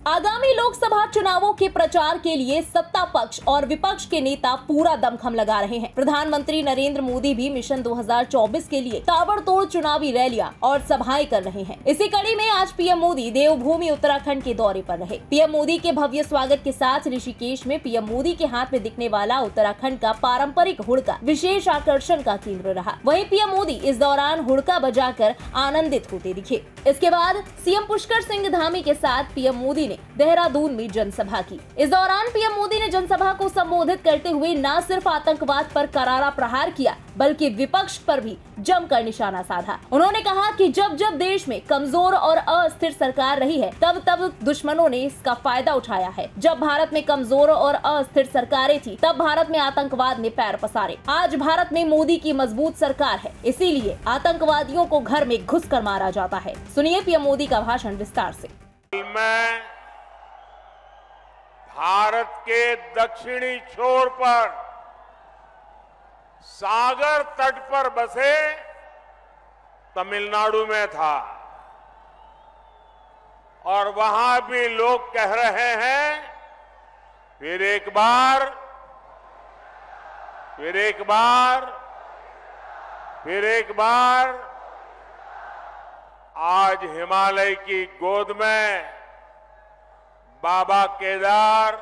आगामी लोकसभा चुनावों के प्रचार के लिए सत्ता पक्ष और विपक्ष के नेता पूरा दमखम लगा रहे हैं। प्रधानमंत्री नरेंद्र मोदी भी मिशन 2024 के लिए ताबड़तोड़ चुनावी रैलियां और सभाएं कर रहे हैं। इसी कड़ी में आज पीएम मोदी देवभूमि उत्तराखंड के दौरे पर रहे। पीएम मोदी के भव्य स्वागत के साथ ऋषिकेश में पीएम मोदी के हाथ में दिखने वाला उत्तराखंड का पारंपरिक हुड़का विशेष आकर्षण का केंद्र रहा। वहीं पीएम मोदी इस दौरान हुड़का बजाकर आनंदित होते दिखे। इसके बाद सीएम पुष्कर सिंह धामी के साथ पीएम मोदी ने देहरादून में जनसभा की। इस दौरान पीएम मोदी ने जनसभा को संबोधित करते हुए न सिर्फ आतंकवाद पर करारा प्रहार किया बल्कि विपक्ष पर भी जमकर निशाना साधा। उन्होंने कहा कि जब जब देश में कमजोर और अस्थिर सरकार रही है तब तब दुश्मनों ने इसका फायदा उठाया है। जब भारत में कमजोर और अस्थिर सरकारें थी तब भारत में आतंकवाद ने पैर पसारे। आज भारत में मोदी की मजबूत सरकार है, इसीलिए आतंकवादियों को घर में घुस कर मारा जाता है। सुनिए पीएम मोदी का भाषण विस्तार से। मैं भारत के दक्षिणी छोर पर सागर तट पर बसे तमिलनाडु में था और वहां भी लोग कह रहे हैं फिर एक बार, फिर एक बार, फिर एक बार। आज हिमालय की गोद में बाबा केदार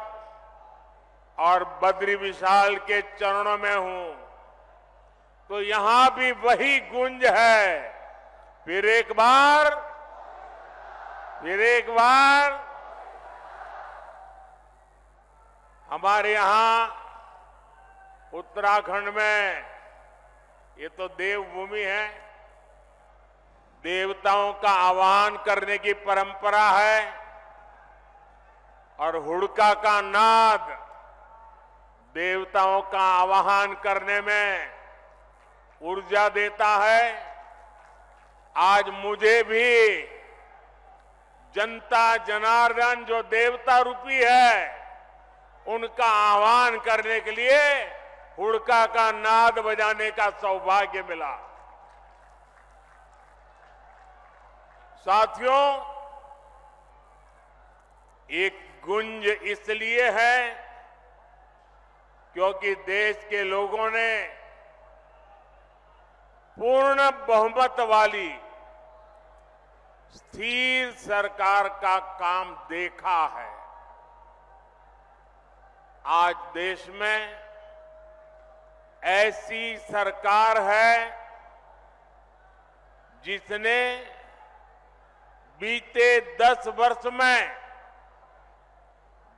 और बद्री विशाल के चरणों में हूं तो यहां भी वही गूंज है, फिर एक बार, फिर एक बार। हमारे यहां उत्तराखंड में ये तो देवभूमि है, देवताओं का आह्वान करने की परंपरा है और हुड़का का नाद देवताओं का आह्वान करने में ऊर्जा देता है। आज मुझे भी जनता जनार्दन जो देवता रूपी है उनका आह्वान करने के लिए हुड़का का नाद बजाने का सौभाग्य मिला। साथियों, एक गुंज इसलिए है क्योंकि देश के लोगों ने पूर्ण बहुमत वाली स्थिर सरकार का काम देखा है। आज देश में ऐसी सरकार है जिसने बीते 10 वर्ष में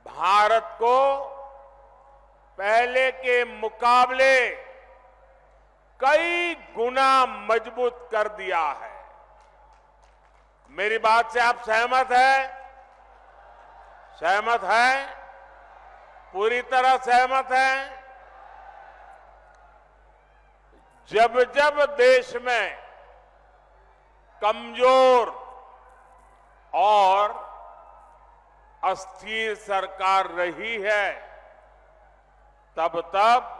भारत को पहले के मुकाबले कई गुना मजबूत कर दिया है। मेरी बात से आप सहमत हैं? सहमत हैं? पूरी तरह सहमत हैं? जब जब देश में कमजोर और अस्थिर सरकार रही है तब तब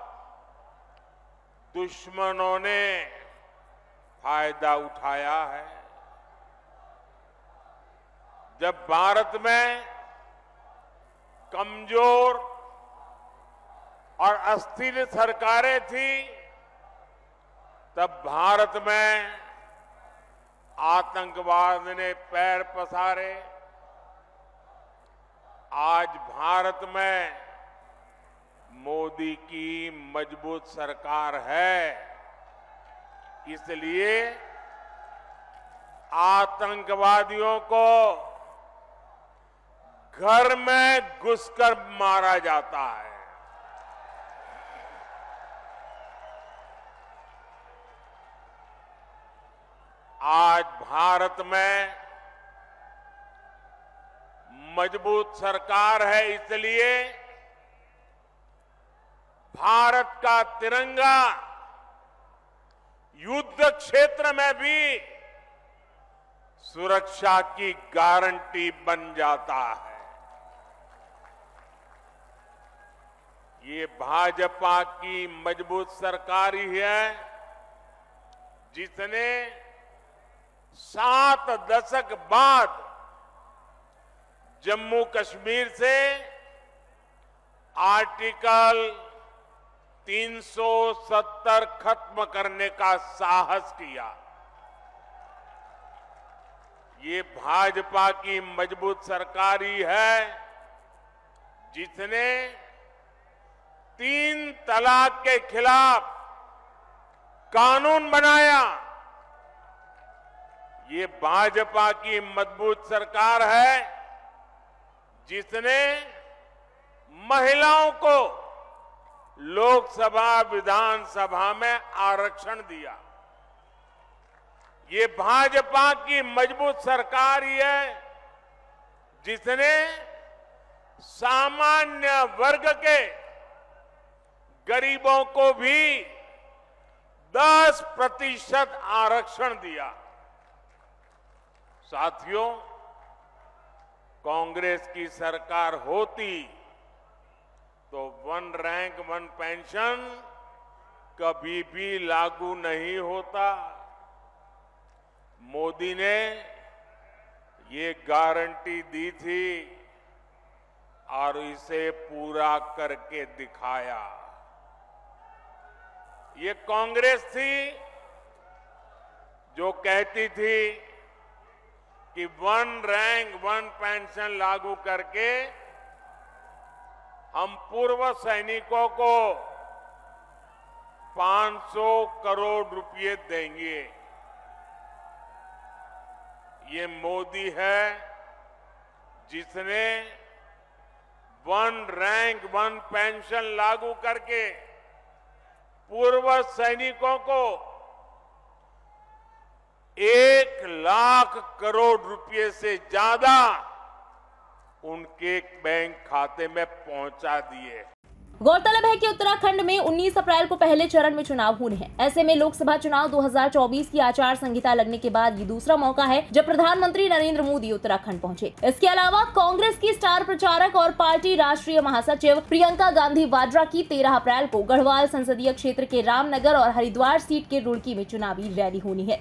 दुश्मनों ने फायदा उठाया है। जब भारत में कमजोर और अस्थिर सरकारें थी तब भारत में आतंकवाद ने पैर पसारे। आज भारत में मोदी की मजबूत सरकार है, इसलिए आतंकवादियों को घर में घुसकर मारा जाता है। आज भारत में मजबूत सरकार है, इसलिए भारत का तिरंगा युद्ध क्षेत्र में भी सुरक्षा की गारंटी बन जाता है। ये भाजपा की मजबूत सरकार ही है जिसने 7 दशक बाद जम्मू कश्मीर से आर्टिकल 370 खत्म करने का साहस किया। ये भाजपा की मजबूत सरकार ही है जिसने 3 तलाक के खिलाफ कानून बनाया। ये भाजपा की मजबूत सरकार है जिसने महिलाओं को लोकसभा विधानसभा में आरक्षण दिया। ये भाजपा की मजबूत सरकार ही है जिसने सामान्य वर्ग के गरीबों को भी 10% आरक्षण दिया। साथियों, कांग्रेस की सरकार होती तो 1 रैंक 1 पेंशन कभी भी लागू नहीं होता। मोदी ने ये गारंटी दी थी और इसे पूरा करके दिखाया। ये कांग्रेस थी जो कहती थी कि 1 रैंक 1 पेंशन लागू करके हम पूर्व सैनिकों को 500 करोड़ रुपए देंगे। ये मोदी है जिसने 1 रैंक 1 पेंशन लागू करके पूर्व सैनिकों को 1 लाख करोड़ रुपए से ज्यादा उनके बैंक खाते में पहुंचा दिए। गौरतलब है कि उत्तराखंड में 19 अप्रैल को पहले चरण में चुनाव होने हैं। ऐसे में लोकसभा चुनाव 2024 की आचार संहिता लगने के बाद ये दूसरा मौका है जब प्रधानमंत्री नरेंद्र मोदी उत्तराखंड पहुंचे। इसके अलावा कांग्रेस की स्टार प्रचारक और पार्टी राष्ट्रीय महासचिव प्रियंका गांधी वाड्रा की 13 अप्रैल को गढ़वाल संसदीय क्षेत्र के रामनगर और हरिद्वार सीट के रुड़की में चुनावी रैली होनी है।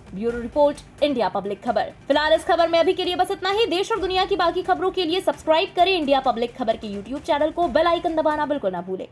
ब्यूरो रिपोर्ट, इंडिया पब्लिक खबर। फिलहाल इस खबर में अभी के लिए बस इतना ही। देश और दुनिया की बाकी खबरों के लिए सब्सक्राइब करें इंडिया पब्लिक खबर के YouTube चैनल को। बेल आइकन दबाना बिल्कुल ना भूलें।